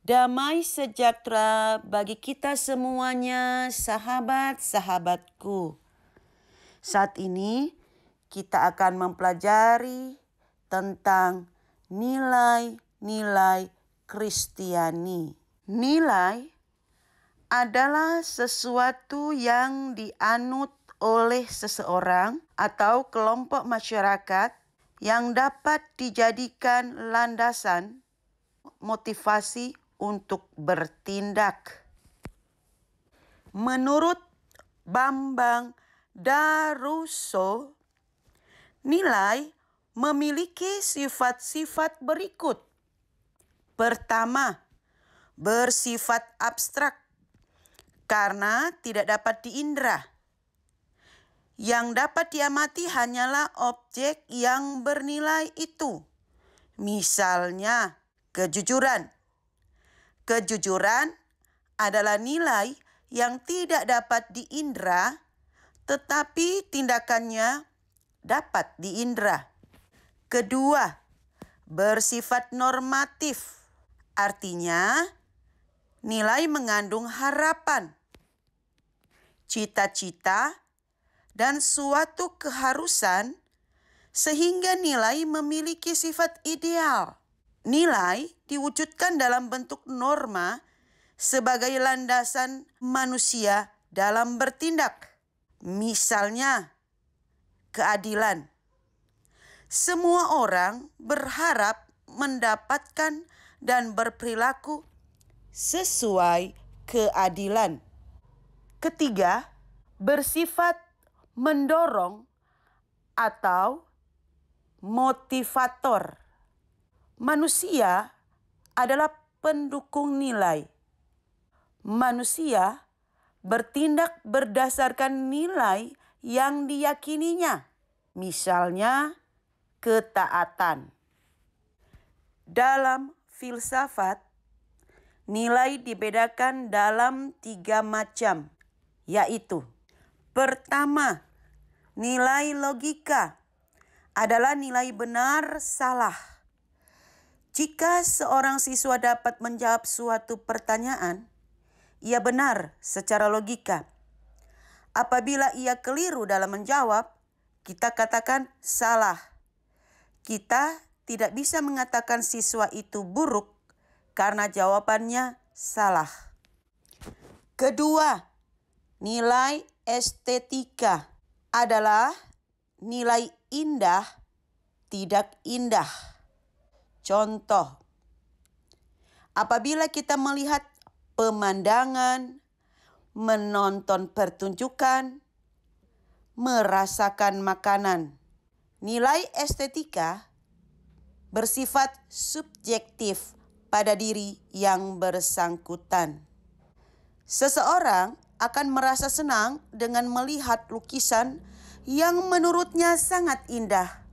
Damai sejahtera bagi kita semuanya, sahabat-sahabatku. Saat ini kita akan mempelajari tentang nilai-nilai Kristiani. Nilai adalah sesuatu yang dianut oleh seseorang atau kelompok masyarakat yang dapat dijadikan landasan motivasi untuk bertindak. Menurut Bambang Darusso, nilai memiliki sifat-sifat berikut. Pertama, bersifat abstrak karena tidak dapat diindra. Yang dapat diamati hanyalah objek yang bernilai itu. Misalnya, kejujuran. Kejujuran adalah nilai yang tidak dapat diindra, tetapi tindakannya dapat diindra. Kedua, bersifat normatif. Artinya, nilai mengandung harapan, cita-cita, dan suatu keharusan sehingga nilai memiliki sifat ideal. Nilai diwujudkan dalam bentuk norma sebagai landasan manusia dalam bertindak. Misalnya, keadilan. Semua orang berharap mendapatkan dan berperilaku sesuai keadilan. Ketiga, bersifat mendorong atau motivator. Manusia adalah pendukung nilai. Manusia bertindak berdasarkan nilai yang diyakininya. Misalnya, ketaatan. Dalam filsafat, nilai dibedakan dalam 3 macam, yaitu: pertama, nilai logika adalah nilai benar salah. Jika seorang siswa dapat menjawab suatu pertanyaan, ia benar secara logika. Apabila ia keliru dalam menjawab, kita katakan salah. Kita tidak bisa mengatakan siswa itu buruk karena jawabannya salah. Kedua, nilai estetika adalah nilai indah, tidak indah. Contoh, apabila kita melihat pemandangan, menonton pertunjukan, merasakan makanan, nilai estetika bersifat subjektif pada diri yang bersangkutan. Seseorang akan merasa senang dengan melihat lukisan yang menurutnya sangat indah.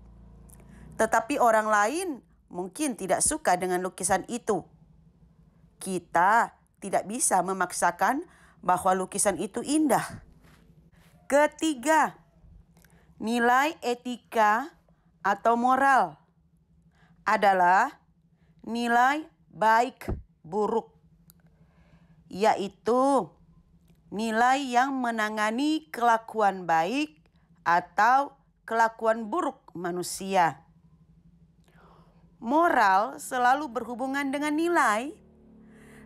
Tetapi orang lain mungkin tidak suka dengan lukisan itu. Kita tidak bisa memaksakan bahwa lukisan itu indah. Ketiga, nilai etika atau moral adalah nilai baik buruk, yaitu nilai yang menangani kelakuan baik atau kelakuan buruk manusia. Moral selalu berhubungan dengan nilai,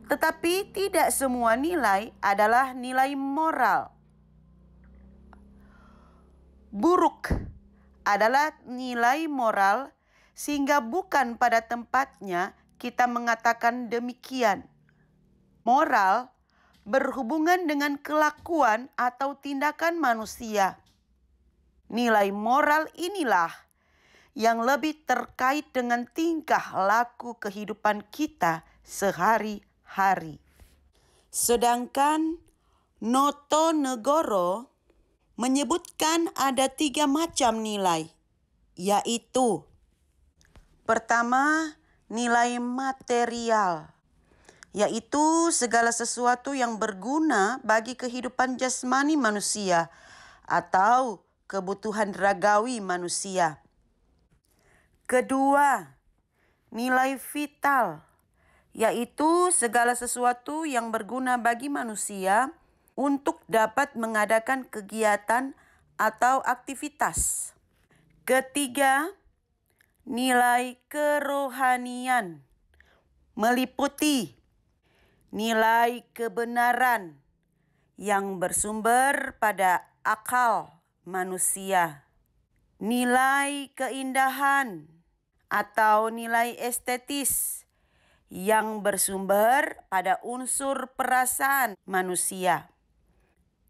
tetapi tidak semua nilai adalah nilai moral. Buruk adalah nilai moral sehingga bukan pada tempatnya kita mengatakan demikian. Moral berhubungan dengan kelakuan atau tindakan manusia. Nilai moral inilah yang lebih terkait dengan tingkah laku kehidupan kita sehari-hari. Sedangkan Noto Negoro menyebutkan ada 3 macam nilai, yaitu: pertama, nilai material, yaitu segala sesuatu yang berguna bagi kehidupan jasmani manusia atau kebutuhan ragawi manusia. Kedua, nilai vital, yaitu segala sesuatu yang berguna bagi manusia untuk dapat mengadakan kegiatan atau aktivitas. Ketiga, nilai kerohanian meliputi nilai kebenaran yang bersumber pada akal manusia, nilai keindahan atau nilai estetis yang bersumber pada unsur perasaan manusia,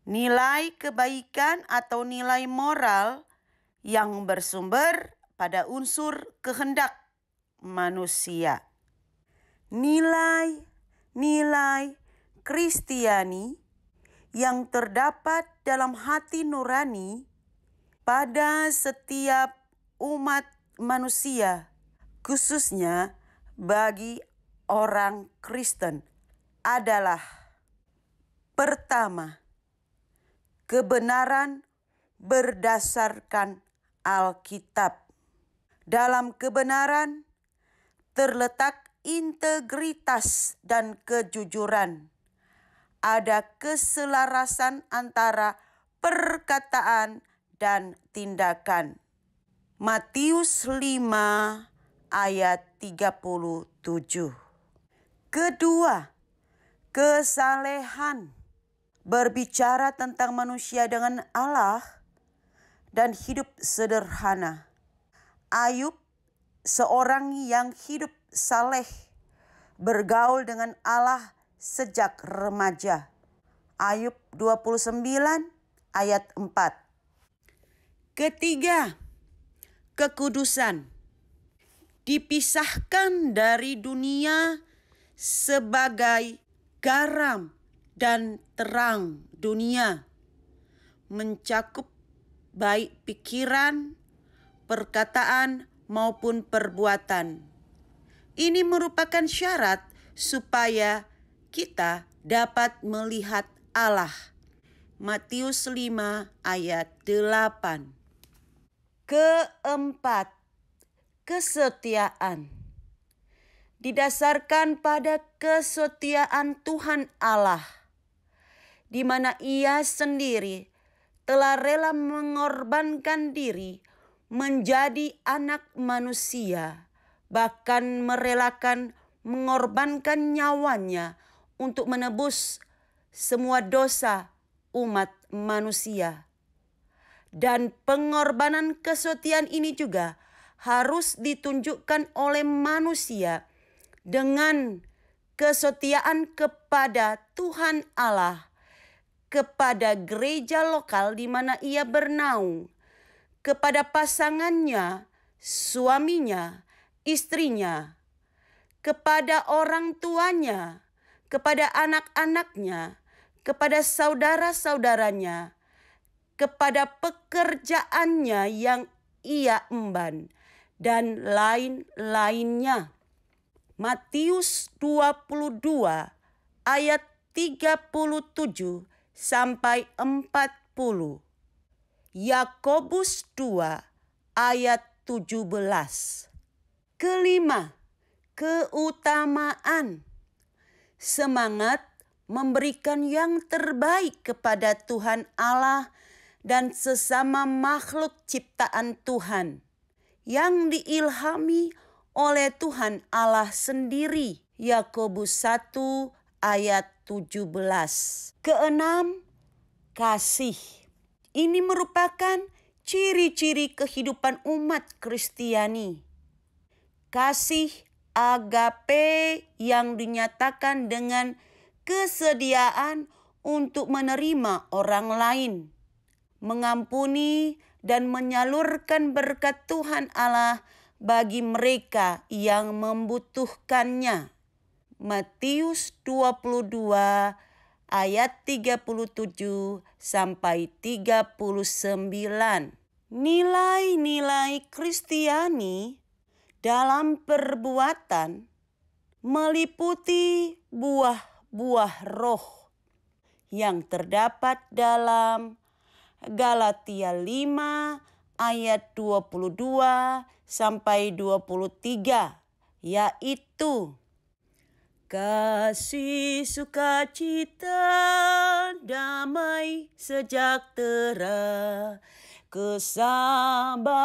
nilai kebaikan atau nilai moral yang bersumber pada unsur kehendak manusia. Nilai Kristiani yang terdapat dalam hati nurani pada setiap umat manusia, khususnya bagi orang Kristen, adalah: pertama, kebenaran berdasarkan Alkitab. Dalam kebenaran terletak integritas dan kejujuran. Ada keselarasan antara perkataan dan tindakan. Matius 5 ayat 37. Kedua, kesalehan berbicara tentang manusia dengan Allah dan hidup sederhana. Ayub, seorang yang hidup saleh, bergaul dengan Allah sejak remaja. Ayub 29 ayat 4. Ketiga, kekudusan. Dipisahkan dari dunia sebagai garam dan terang dunia. Mencakup baik pikiran, perkataan maupun perbuatan. Ini merupakan syarat supaya kita dapat melihat Allah. Matius 5 ayat 8. Keempat, kesetiaan. Didasarkan pada kesetiaan Tuhan Allah, di mana Ia sendiri telah rela mengorbankan diri menjadi anak manusia, bahkan merelakan mengorbankan nyawanya untuk menebus semua dosa umat manusia. Dan pengorbanan kesetiaan ini juga harus ditunjukkan oleh manusia dengan kesetiaan kepada Tuhan Allah, kepada gereja lokal di mana ia bernaung, kepada pasangannya, suaminya, istrinya, kepada orang tuanya, kepada anak-anaknya, kepada saudara-saudaranya, kepada pekerjaannya yang ia emban, dan lain-lainnya. Matius 22 ayat 37 sampai 40. Yakobus 2 ayat 17. Kelima, keutamaan. Semangat memberikan yang terbaik kepada Tuhan Allah dan sesama makhluk ciptaan Tuhan yang diilhami oleh Tuhan Allah sendiri. Yakobus 1 ayat 17. Keenam, kasih. Ini merupakan ciri-ciri kehidupan umat Kristiani. Kasih agape yang dinyatakan dengan kesediaan untuk menerima orang lain, mengampuni dan menyalurkan berkat Tuhan Allah bagi mereka yang membutuhkannya. Matius 22 ayat 37 sampai 39. Nilai-nilai Kristiani dalam perbuatan meliputi buah-buah roh yang terdapat dalam Galatia 5 ayat 22 sampai 23, yaitu Kasih, sukacita, damai, sejahtera, kesabaran,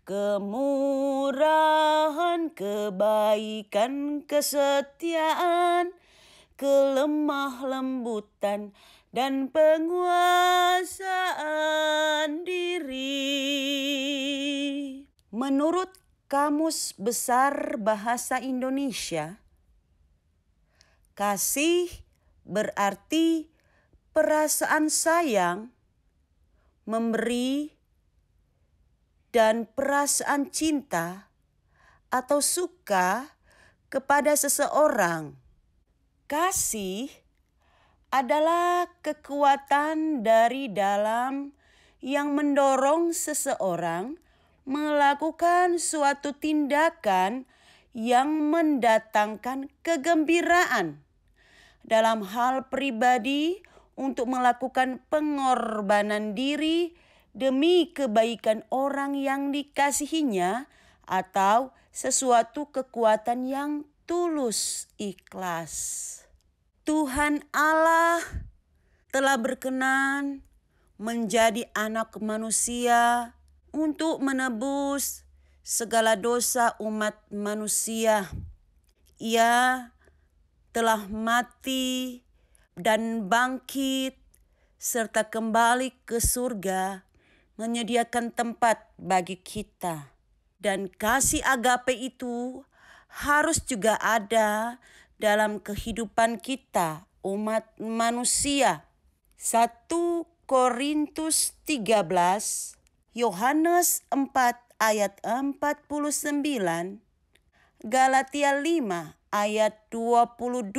kemurahan, kebaikan, kesetiaan, kelemah lembutan, dan penguasaan diri. Menurut Kamus Besar Bahasa Indonesia, kasih berarti perasaan sayang, memberi, dan perasaan cinta atau suka kepada seseorang. Kasih adalah kekuatan dari dalam yang mendorong seseorang melakukan suatu tindakan yang mendatangkan kegembiraan. Dalam hal pribadi, untuk melakukan pengorbanan diri demi kebaikan orang yang dikasihinya, atau sesuatu kekuatan yang tulus ikhlas. Tuhan Allah telah berkenan menjadi anak manusia untuk menebus segala dosa umat manusia. Ia telah mati dan bangkit serta kembali ke surga, menyediakan tempat bagi kita. Dan kasih agape itu harus juga ada dalam kehidupan kita, umat manusia. 1 Korintus 13, Yohanes 4 ayat 49, Galatia 5 ayat 22.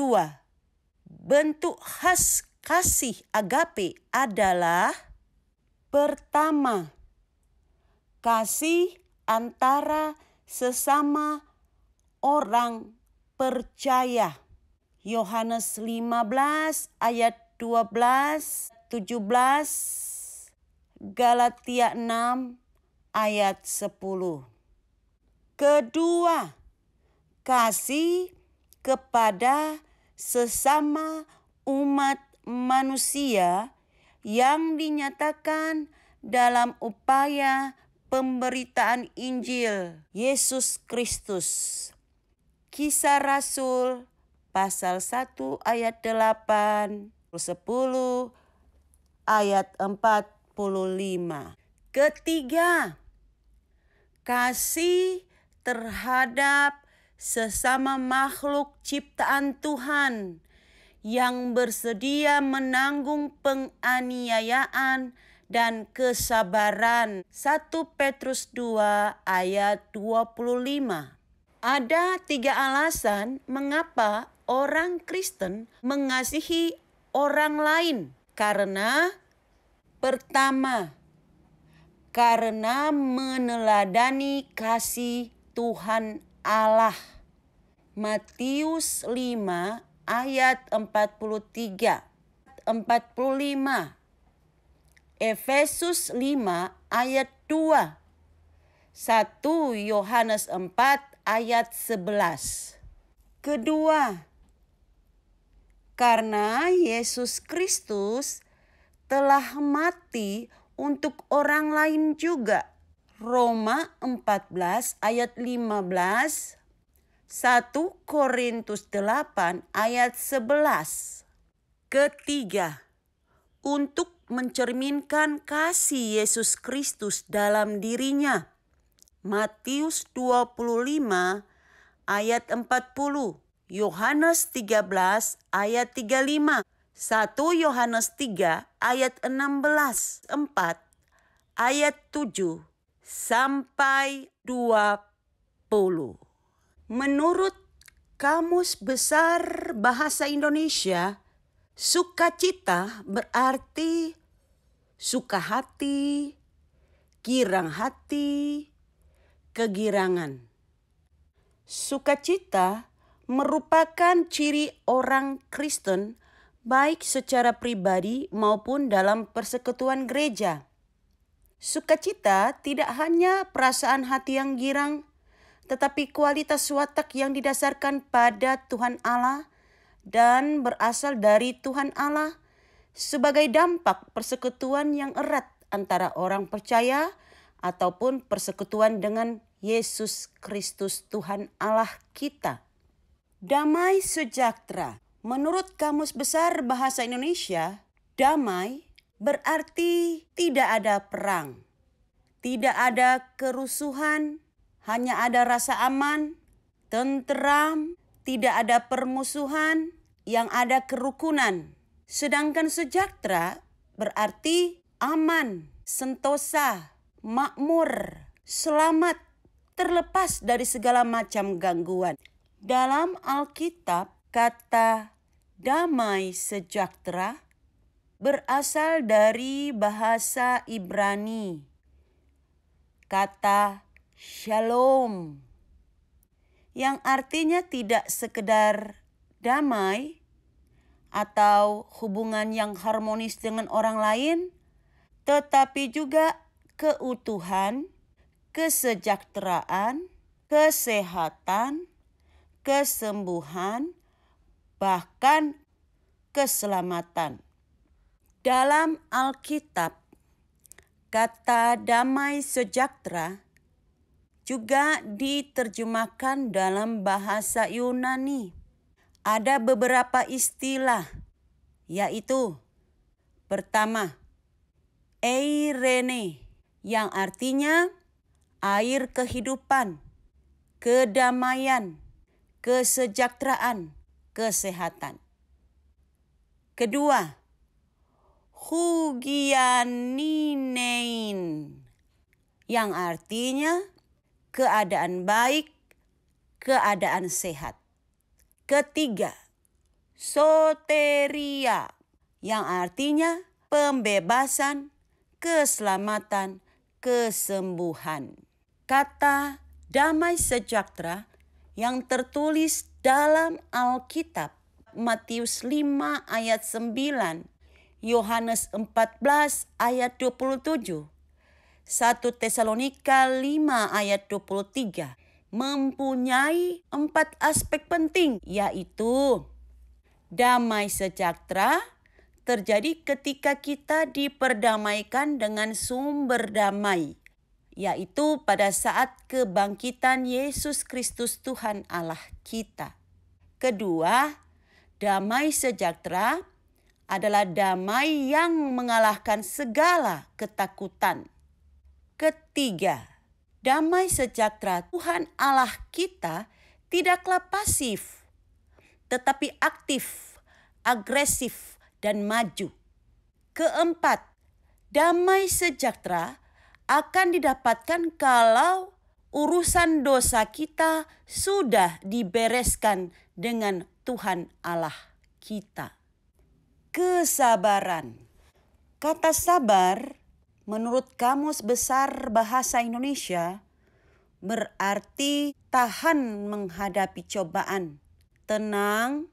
Bentuk khas kasih agape adalah: pertama, kasih antara sesama orang percaya. Yohanes 15 ayat 12, 17, Galatia 6 ayat 10. Kedua, kasih kepada sesama umat manusia yang dinyatakan dalam upaya pemberitaan Injil Yesus Kristus. Kisah Rasul pasal 1 ayat 8, 10 ayat 45. Ketiga, kasih terhadap sesama makhluk ciptaan Tuhan yang bersedia menanggung penganiayaan dan kesabaran. 1 Petrus 2 ayat 25. Ada 3 alasan mengapa orang Kristen mengasihi orang lain. Karena pertama, karena meneladani kasih Tuhan Allah. Matius 5 ayat 43, 45. Efesus 5 ayat 2. 1 Yohanes 4 ayat 11. Kedua, karena Yesus Kristus telah mati untuk orang lain juga. Roma 14 ayat 15, 1 Korintus 8 ayat 11. Ketiga, untuk mencerminkan kasih Yesus Kristus dalam dirinya. Matius 25 ayat 40, Yohanes 13 ayat 35, 1 Yohanes 3 ayat 16, 4 ayat 7 sampai 20. Menurut Kamus Besar Bahasa Indonesia, sukacita berarti suka hati, girang hati, kegirangan. Sukacita merupakan ciri orang Kristen baik secara pribadi maupun dalam persekutuan gereja. Sukacita tidak hanya perasaan hati yang girang, tetapi kualitas watak yang didasarkan pada Tuhan Allah dan berasal dari Tuhan Allah sebagai dampak persekutuan yang erat antara orang percaya ataupun persekutuan dengan Yesus Kristus Tuhan Allah kita. Damai sejahtera. Menurut Kamus Besar Bahasa Indonesia, damai berarti tidak ada perang, tidak ada kerusuhan, hanya ada rasa aman, tentram, tidak ada permusuhan, yang ada kerukunan. Sedangkan sejahtera berarti aman, sentosa, makmur, selamat, terlepas dari segala macam gangguan. Dalam Alkitab, kata damai sejahtera berasal dari bahasa Ibrani. Kata shalom, yang artinya tidak sekedar damai atau hubungan yang harmonis dengan orang lain, tetapi juga keutuhan, kesejahteraan, kesehatan, kesembuhan, bahkan keselamatan. Dalam Alkitab, kata damai sejahtera juga diterjemahkan dalam bahasa Yunani. Ada beberapa istilah, yaitu pertama, eirene, yang artinya air kehidupan, kedamaian, kesejahteraan, kesehatan. Kedua, hugianinein, yang artinya keadaan baik, keadaan sehat. Ketiga, soteria, yang artinya pembebasan, keselamatan, kesembuhan. Kata damai sejahtera yang tertulis dalam Alkitab, Matius 5 ayat 9, Yohanes 14 ayat 27, 1 Tesalonika 5 ayat 23, mempunyai 4 aspek penting, yaitu damai sejahtera terjadi ketika kita diperdamaikan dengan sumber damai, yaitu pada saat kebangkitan Yesus Kristus Tuhan Allah kita. Kedua, damai sejahtera adalah damai yang mengalahkan segala ketakutan. Ketiga, damai sejahtera Tuhan Allah kita tidaklah pasif, tetapi aktif, agresif, dan maju. Keempat, damai sejahtera akan didapatkan kalau urusan dosa kita sudah dibereskan dengan Tuhan Allah kita. Kesabaran. Kata sabar menurut Kamus Besar Bahasa Indonesia berarti tahan menghadapi cobaan, tenang,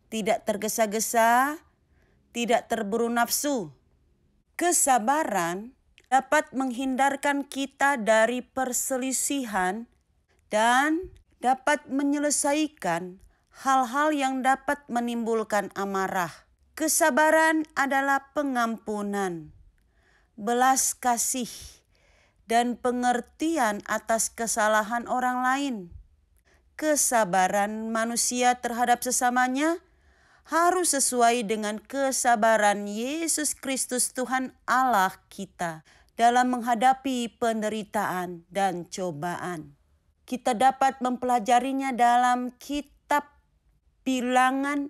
tidak tergesa-gesa, tidak terburu nafsu. Kesabaran dapat menghindarkan kita dari perselisihan dan dapat menyelesaikan hal-hal yang dapat menimbulkan amarah. Kesabaran adalah pengampunan, belas kasih, dan pengertian atas kesalahan orang lain. Kesabaran manusia terhadap sesamanya harus sesuai dengan kesabaran Yesus Kristus Tuhan Allah kita dalam menghadapi penderitaan dan cobaan. Kita dapat mempelajarinya dalam kitab Bilangan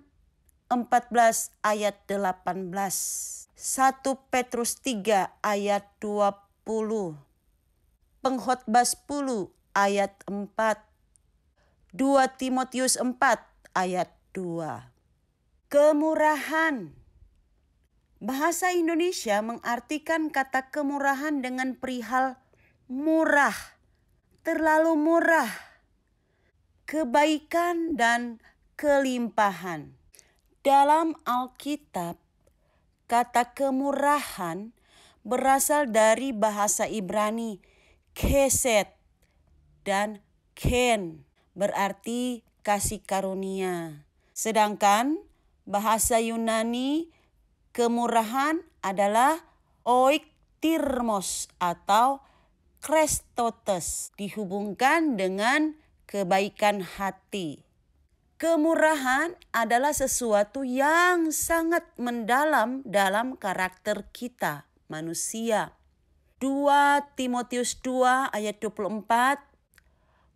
14 ayat 18. 1 Petrus 3 ayat 20. Pengkhotbah 10 ayat 4. 2 Timotius 4 ayat 2. Kemurahan. Bahasa Indonesia mengartikan kata kemurahan dengan perihal murah, terlalu murah, kebaikan dan kelimpahan. Dalam Alkitab, kata kemurahan berasal dari bahasa Ibrani, kesed dan ken berarti kasih karunia. Sedangkan bahasa Yunani kemurahan adalah oiktirmos atau krestotes, dihubungkan dengan kebaikan hati. Kemurahan adalah sesuatu yang sangat mendalam dalam karakter kita, manusia. 2 Timotius 2 ayat 24,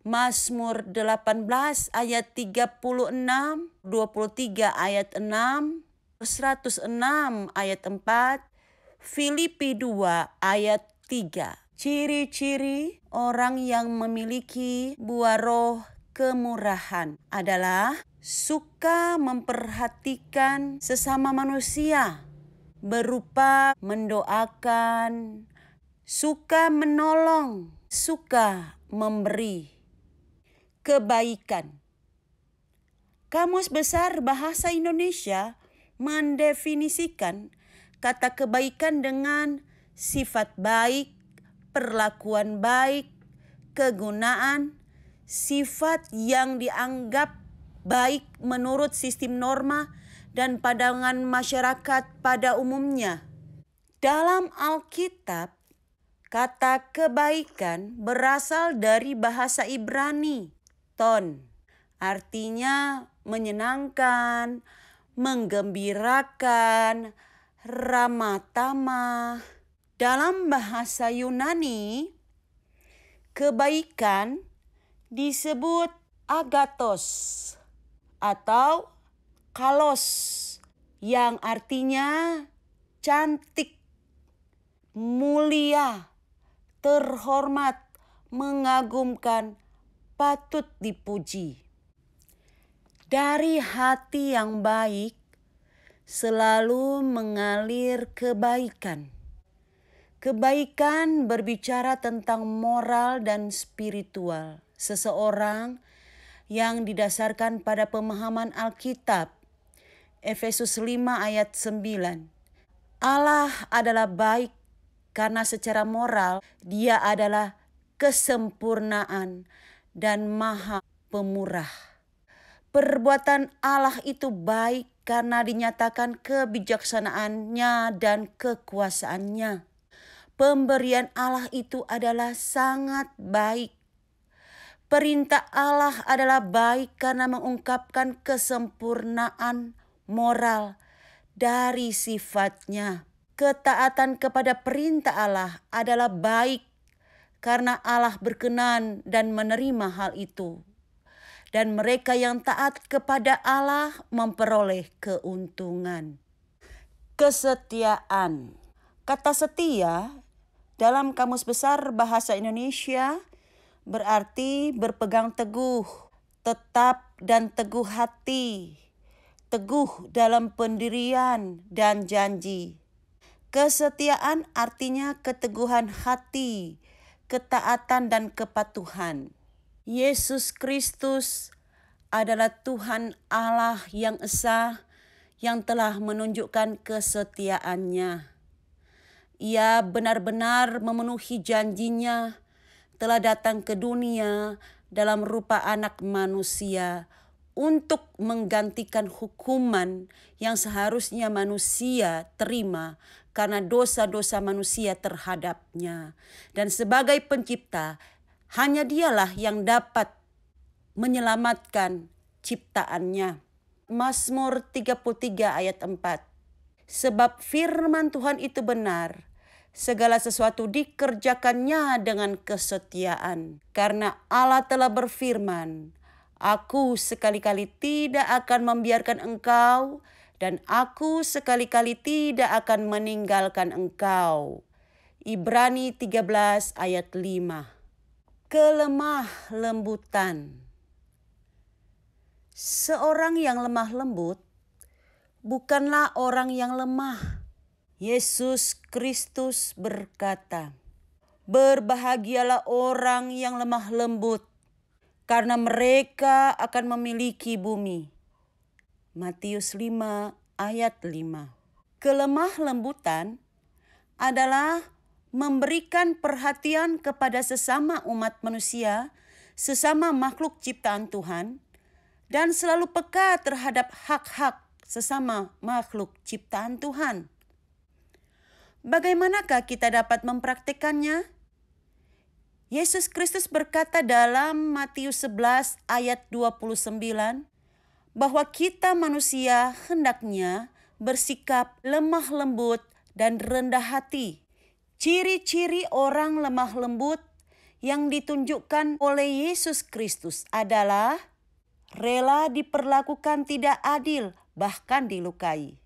Mazmur 18 ayat 36, 23 ayat 6, 106 ayat 4, Filipi 2 ayat 3. Ciri-ciri orang yang memiliki buah roh kemurahan adalah suka memperhatikan sesama manusia, berupa mendoakan, suka menolong, suka memberi. Kebaikan. Kamus Besar Bahasa Indonesia mendefinisikan kata kebaikan dengan sifat baik, perlakuan baik, kegunaan, sifat yang dianggap baik menurut sistem norma dan pandangan masyarakat pada umumnya. Dalam Alkitab, kata kebaikan berasal dari bahasa Ibrani, ton, artinya menyenangkan, menggembirakan, ramah tamah. Dalam bahasa Yunani, kebaikan disebut agathos atau kalos yang artinya cantik, mulia, terhormat, mengagumkan, patut dipuji. Dari hati yang baik selalu mengalir kebaikan. Kebaikan berbicara tentang moral dan spiritual seseorang yang didasarkan pada pemahaman Alkitab. Efesus 5 ayat 9. Allah adalah baik karena secara moral Dia adalah kesempurnaan dan maha pemurah. Perbuatan Allah itu baik karena dinyatakan kebijaksanaannya dan kekuasaannya. Pemberian Allah itu adalah sangat baik. Perintah Allah adalah baik karena mengungkapkan kesempurnaan moral dari sifatnya. Ketaatan kepada perintah Allah adalah baik karena Allah berkenan dan menerima hal itu. Dan mereka yang taat kepada Allah memperoleh keuntungan. Kesetiaan. Kata setia dalam Kamus Besar Bahasa Indonesia berarti berpegang teguh, tetap dan teguh hati, teguh dalam pendirian dan janji. Kesetiaan artinya keteguhan hati, ketaatan dan kepatuhan. Yesus Kristus adalah Tuhan Allah yang esa yang telah menunjukkan kesetiaannya. Ia benar-benar memenuhi janjinya, telah datang ke dunia dalam rupa anak manusia untuk menggantikan hukuman yang seharusnya manusia terima karena dosa-dosa manusia terhadapnya. Dan sebagai pencipta, hanya Dialah yang dapat menyelamatkan ciptaannya. Mazmur 33 ayat 4. Sebab firman Tuhan itu benar, segala sesuatu dikerjakannya dengan kesetiaan. Karena Allah telah berfirman, aku sekali-kali tidak akan membiarkan engkau, dan aku sekali-kali tidak akan meninggalkan engkau. Ibrani 13 ayat 5. Kelemah lembutan. Seorang yang lemah lembut bukanlah orang yang lemah. Yesus Kristus berkata, berbahagialah orang yang lemah lembut, karena mereka akan memiliki bumi. Matius 5 ayat 5. Kelemah lembutan adalah memberikan perhatian kepada sesama umat manusia sesama makhluk ciptaan Tuhan dan selalu peka terhadap hak-hak sesama makhluk ciptaan Tuhan. Bagaimanakah kita dapat mempraktikkannya? Yesus Kristus berkata dalam Matius 11 ayat 29 bahwa kita manusia hendaknya bersikap lemah lembut dan rendah hati. Ciri-ciri orang lemah lembut yang ditunjukkan oleh Yesus Kristus adalah rela diperlakukan tidak adil, bahkan dilukai.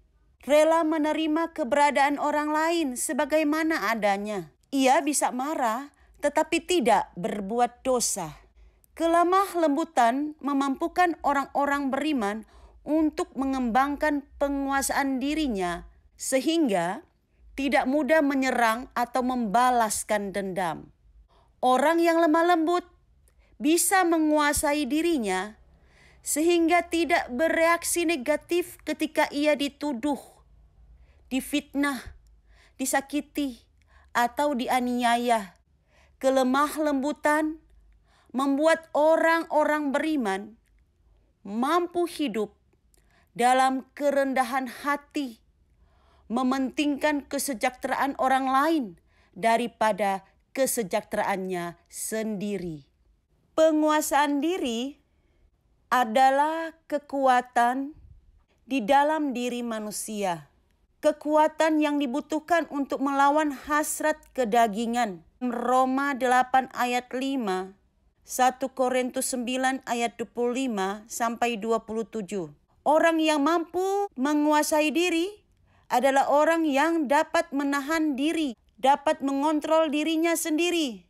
Rela menerima keberadaan orang lain sebagaimana adanya. Ia bisa marah, tetapi tidak berbuat dosa. Kelemah lembutan memampukan orang-orang beriman untuk mengembangkan penguasaan dirinya sehingga tidak mudah menyerang atau membalaskan dendam. Orang yang lemah lembut bisa menguasai dirinya sehingga tidak bereaksi negatif ketika ia dituduh, difitnah, disakiti, atau dianiaya. Kelemah lembutan membuat orang-orang beriman mampu hidup dalam kerendahan hati, mementingkan kesejahteraan orang lain daripada kesejahteraannya sendiri. Penguasaan diri adalah kekuatan di dalam diri manusia. Kekuatan yang dibutuhkan untuk melawan hasrat kedagingan. Roma 8 ayat 5, 1 Korintus 9 ayat 25 sampai 27. Orang yang mampu menguasai diri adalah orang yang dapat menahan diri, dapat mengontrol dirinya sendiri,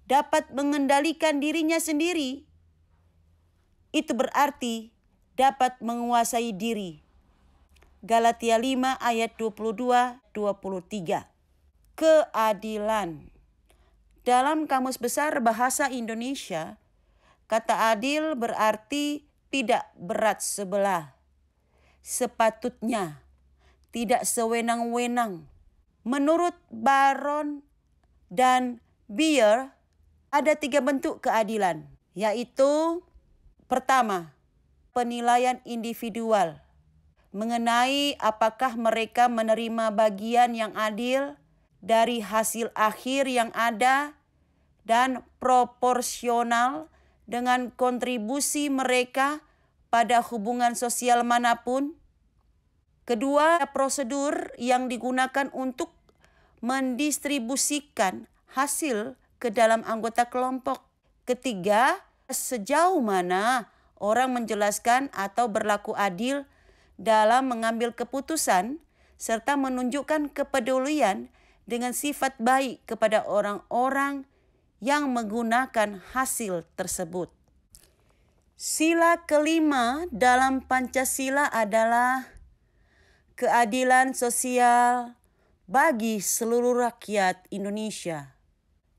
dapat mengendalikan dirinya sendiri. Itu berarti dapat menguasai diri. Galatia 5 ayat 22-23. Keadilan. Dalam Kamus Besar Bahasa Indonesia, kata adil berarti tidak berat sebelah. Sepatutnya, tidak sewenang-wenang. Menurut Baron dan Beer, ada 3 bentuk keadilan, yaitu pertama, penilaian individual mengenai apakah mereka menerima bagian yang adil dari hasil akhir yang ada dan proporsional dengan kontribusi mereka pada hubungan sosial manapun. Kedua, prosedur yang digunakan untuk mendistribusikan hasil ke dalam anggota kelompok. Ketiga, sejauh mana orang menjelaskan atau berlaku adil dalam mengambil keputusan serta menunjukkan kepedulian dengan sifat baik kepada orang-orang yang menggunakan hasil tersebut. Sila kelima dalam Pancasila adalah keadilan sosial bagi seluruh rakyat Indonesia,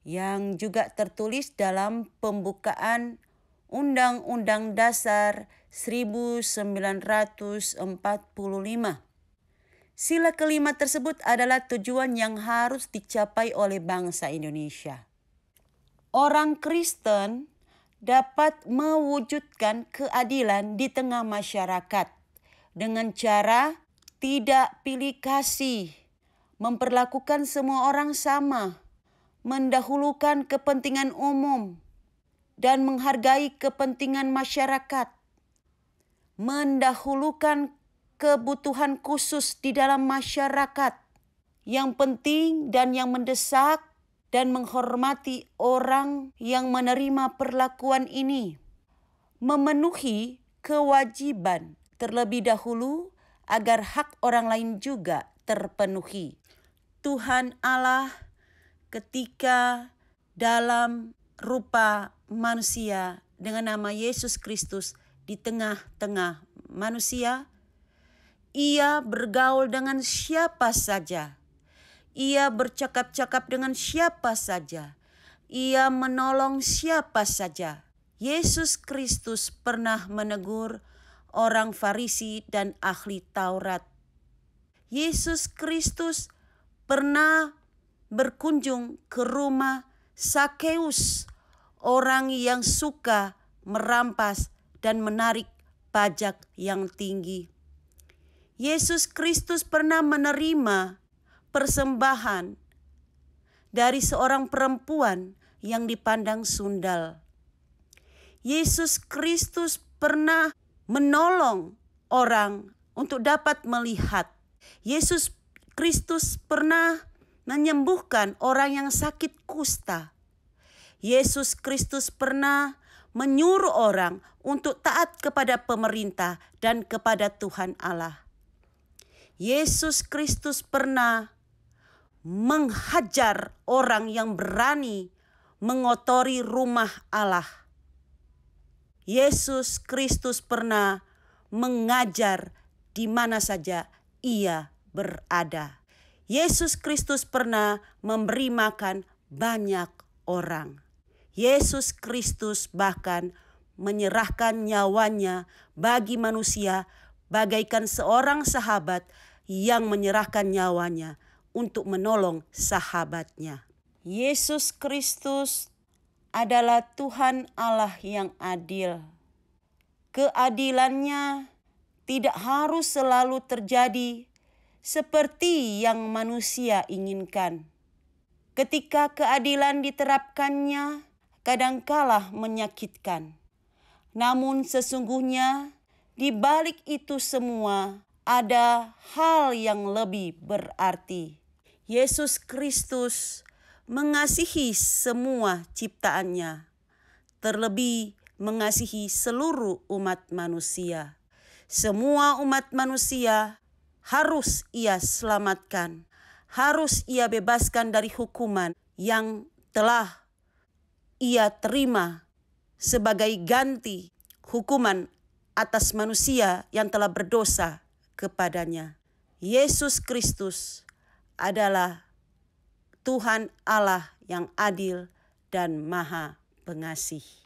yang juga tertulis dalam pembukaan Undang-Undang Dasar 1945. Sila kelima tersebut adalah tujuan yang harus dicapai oleh bangsa Indonesia. Orang Kristen dapat mewujudkan keadilan di tengah masyarakat dengan cara tidak pilih kasih, memperlakukan semua orang sama, mendahulukan kepentingan umum, dan menghargai kepentingan masyarakat, mendahulukan kebutuhan khusus di dalam masyarakat yang penting dan yang mendesak, dan menghormati orang yang menerima perlakuan ini, memenuhi kewajiban terlebih dahulu agar hak orang lain juga terpenuhi. Tuhan Allah ketika dalam rupa manusia dengan nama Yesus Kristus di tengah-tengah manusia, Ia bergaul dengan siapa saja. Ia bercakap-cakap dengan siapa saja. Ia menolong siapa saja. Yesus Kristus pernah menegur orang Farisi dan ahli Taurat. Yesus Kristus pernah berkunjung ke rumah Sakeus, orang yang suka merampas dan menarik pajak yang tinggi. Yesus Kristus pernah menerima persembahan dari seorang perempuan yang dipandang sundal. Yesus Kristus pernah menolong orang untuk dapat melihat. Yesus Kristus pernah menyembuhkan orang yang sakit kusta. Yesus Kristus pernah menyuruh orang untuk taat kepada pemerintah dan kepada Tuhan Allah. Yesus Kristus pernah menghajar orang yang berani mengotori rumah Allah. Yesus Kristus pernah mengajar di mana saja ia berada. Yesus Kristus pernah memberi makan banyak orang. Yesus Kristus bahkan menyerahkan nyawanya bagi manusia bagaikan seorang sahabat yang menyerahkan nyawanya untuk menolong sahabatnya. Yesus Kristus adalah Tuhan Allah yang adil. Keadilannya tidak harus selalu terjadi seperti yang manusia inginkan. Ketika keadilan diterapkannya, kadangkala menyakitkan. Namun sesungguhnya di balik itu semua ada hal yang lebih berarti. Yesus Kristus mengasihi semua ciptaannya, terlebih mengasihi seluruh umat manusia. Semua umat manusia harus ia selamatkan, harus ia bebaskan dari hukuman yang telah ia terima sebagai ganti hukuman atas manusia yang telah berdosa kepadanya. Yesus Kristus adalah Tuhan Allah yang adil dan Maha Pengasih.